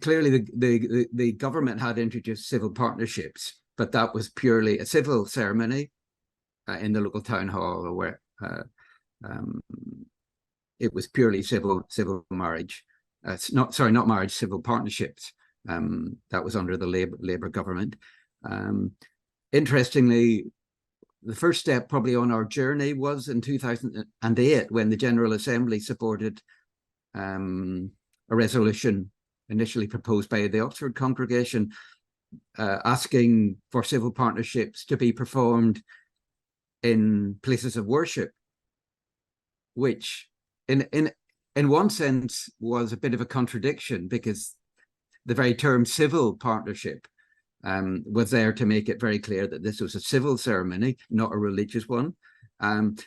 clearly the government had introduced civil partnerships, but that was purely a civil ceremony in the local town hall, where it was purely civil marriage. Not marriage, civil partnerships. That was under the Labour government. Interestingly, the first step probably on our journey was in 2008, when the General Assembly supported a resolution initially proposed by the Oxford congregation, asking for civil partnerships to be performed in places of worship, which in one sense was a bit of a contradiction, because the very term civil partnership was there to make it very clear that this was a civil ceremony, not a religious one.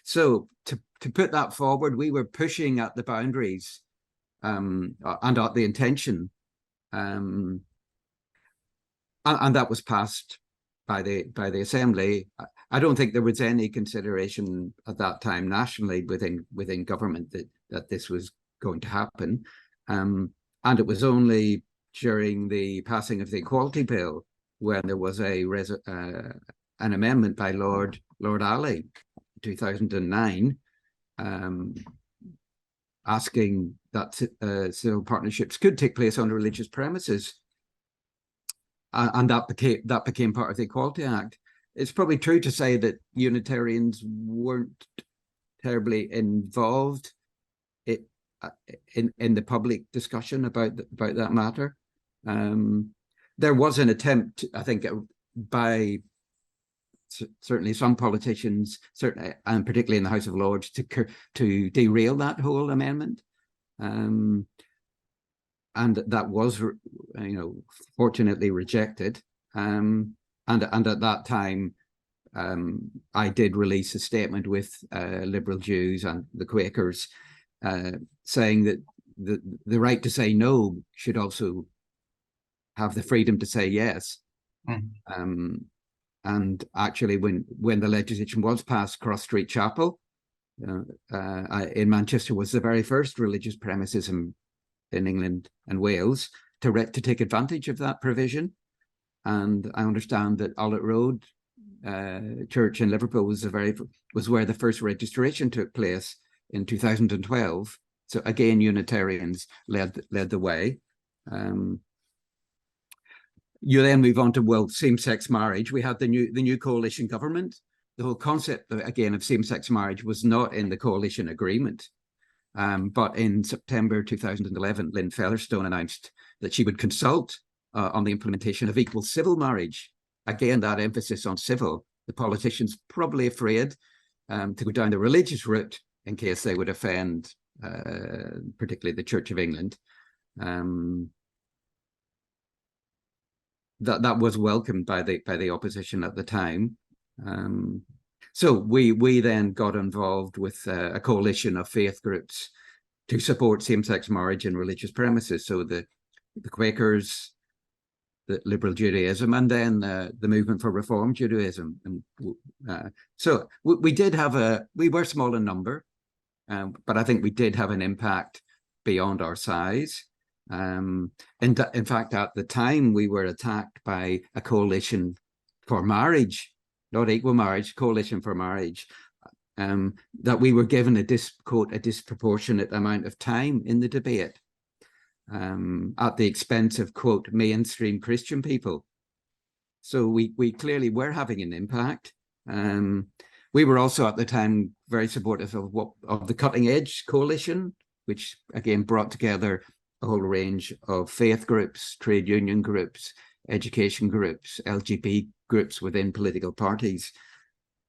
So to put that forward, we were pushing at the boundaries and at the intention, and that was passed by the Assembly. I don't think there was any consideration at that time nationally within government that this was going to happen, and it was only during the passing of the Equality Bill, when there was an amendment by Lord Alley, 2009, asking that civil partnerships could take place on religious premises, and that became part of the Equality Act. It's probably true to say that Unitarians weren't terribly involved in the public discussion about that matter. There was an attempt, I think, by certainly some politicians, certainly, and particularly in the House of Lords, to derail that whole amendment, and that was, fortunately rejected. And at that time, I did release a statement with liberal Jews and the Quakers, saying that the right to say no should also have the freedom to say yes. And actually, when the legislation was passed, Cross Street Chapel in Manchester was the very first religious premises in England and Wales to take advantage of that provision. And I understand that Ollet Road Church in Liverpool was where the first registration took place in 2012. So again, Unitarians led the way. You then move on to, same-sex marriage. We had the new coalition government. The whole concept, again, of same-sex marriage was not in the coalition agreement. But in September 2011, Lynn Featherstone announced that she would consult on the implementation of equal civil marriage. Again, that emphasis on civil. The politicians probably afraid to go down the religious route in case they would offend, particularly the Church of England. That was welcomed by the opposition at the time. So we then got involved with a coalition of faith groups to support same-sex marriage in religious premises. So the Quakers, the Liberal Judaism, and then the Movement for Reform Judaism. And so we were small in number, but I think we did have an impact beyond our size. In fact, at the time, we were attacked by a coalition for marriage, not equal marriage, coalition for marriage, that we were given a disproportionate amount of time in the debate, at the expense of, quote, mainstream Christian people. So we clearly were having an impact. We were also at the time very supportive of the Cutting Edge Coalition, which again brought together a whole range of faith groups, trade union groups, education groups, LGBT groups within political parties,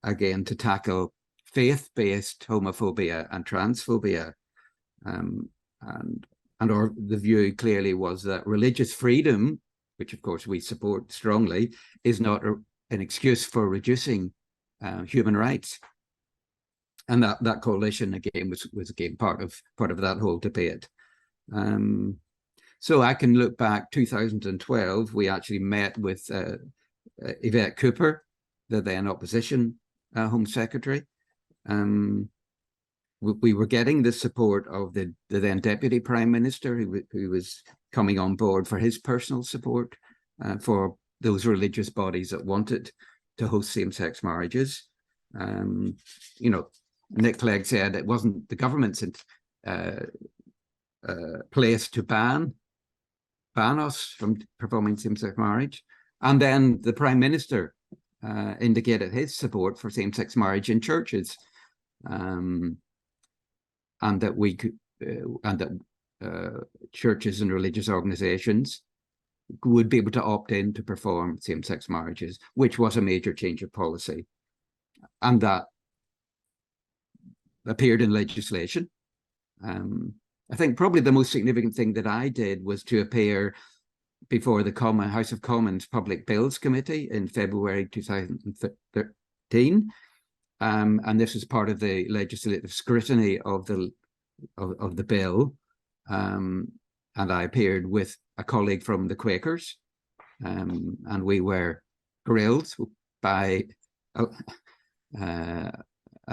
again to tackle faith-based homophobia and transphobia. The view clearly was that religious freedom, which of course we support strongly, is not an excuse for reducing human rights. And that coalition again was again part of that whole debate. So I can look back 2012, we actually met with Yvette Cooper, the then opposition Home Secretary. we were getting the support of the then Deputy Prime Minister, who was coming on board for his personal support for those religious bodies that wanted to host same-sex marriages. Nick Clegg said it wasn't the government's place to ban us from performing same-sex marriage. And then the Prime Minister indicated his support for same-sex marriage in churches, and that we could, churches and religious organizations would be able to opt in to perform same-sex marriages, which was a major change of policy. And that appeared in legislation. I think probably the most significant thing that I did was to appear before the House of Commons Public Bills Committee in February 2013. And this was part of the legislative scrutiny of the bill. And I appeared with a colleague from the Quakers, and we were grilled by a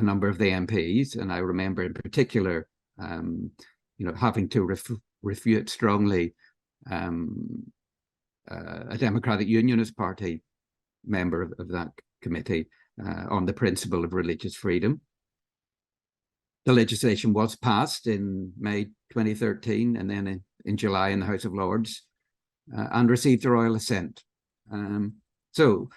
number of the MPs. And I remember in particular, having to refute strongly a Democratic Unionist Party member of that committee on the principle of religious freedom. The legislation was passed in May 2013, and then in July in the House of Lords, and received the royal assent. So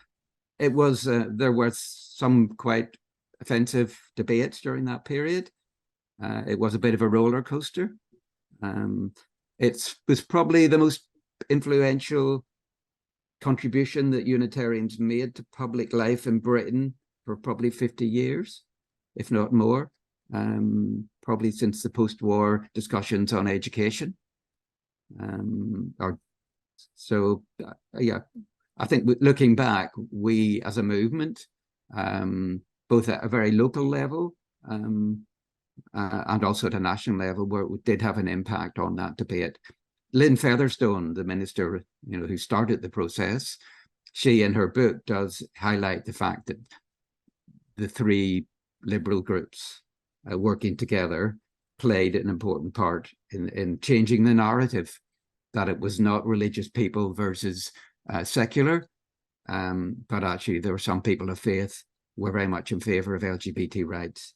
it was there were some quite offensive debates during that period. It was a bit of a roller coaster. It was probably the most influential contribution that Unitarians made to public life in Britain for probably 50 years, if not more, probably since the post-war discussions on education. I think looking back, we as a movement, both at a very local level and also at a national level, where we did have an impact on that debate. Lynn Featherstone, the minister, who started the process, she in her book does highlight the fact that the three liberal groups working together played an important part in changing the narrative, that it was not religious people versus secular, but actually there were some people of faith who were very much in favor of LGBT rights.